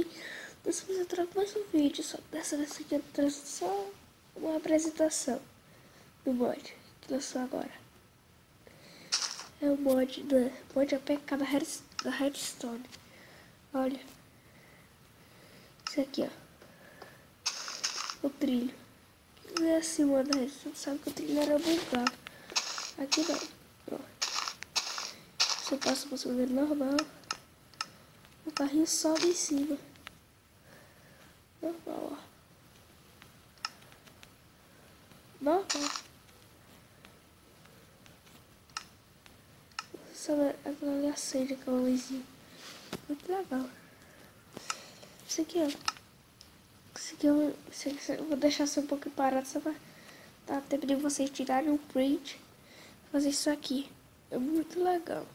aqui. Nós vamos entrar com mais um vídeo. Só dessa vez aqui eu trouxe só uma apresentação do mod que lançou agora. É o mod APK da Redstone. Olha. Isso aqui, ó. O trilho. Não é assim, mano. A gente sabe que o trilho era bugado. Aqui não. Ó. Você passa por cima dele normal. O carrinho sobe em cima. Normal, ó. Normal. Só aquela ali acende aquela luzinha. Muito legal. Isso aqui, ó. Isso aqui eu vou deixar só um pouco parado só pra dar tempo de vocês tirarem um print. Fazer isso aqui. É muito legal.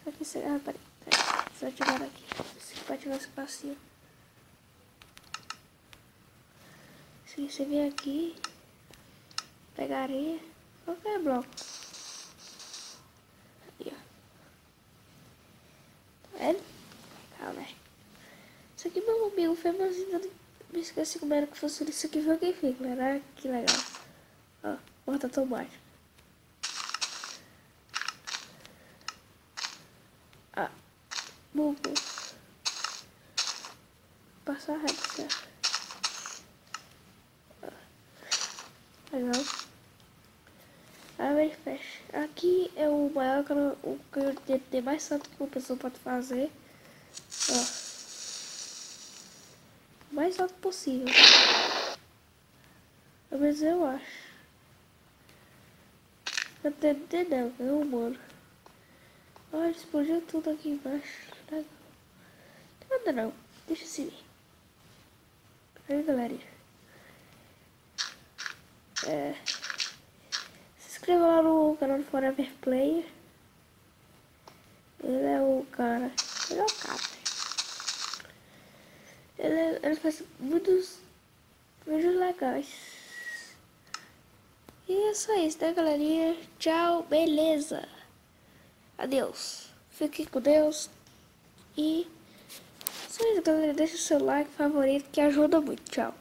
Aqui, peraí. Só ativar aqui. Isso aqui pra ativar esse passinho. Isso aqui você vem aqui. Pega areia. Qualquer bloco. Aí, ó. Tá vendo? Calma, né? Isso aqui meu amigo foi, mas ainda não me esqueci como era que funciona isso aqui. Foi quem fez, galera. Que legal. Ó, porta automática. Ah, bugo. Passar reto, certo? Legal. Abre e fecha. Aqui é o maior o canhão mais santo que uma pessoa pode fazer. Ó. O mais alto possível. Pelo menos eu acho. Não tem não, é humano. Olha, explodiu tudo aqui embaixo. Legal. Não tem nada não. Deixa assim. Aí, galerinha. Se inscreva lá no canal do Forever Player. Ele é o cara. Ele é o cara. Ele faz muitos vídeos legais. E é só isso, né, galerinha? Tchau, beleza. Adeus. Fique com Deus. E só isso, galera. Deixa o seu like favorito que ajuda muito. Tchau.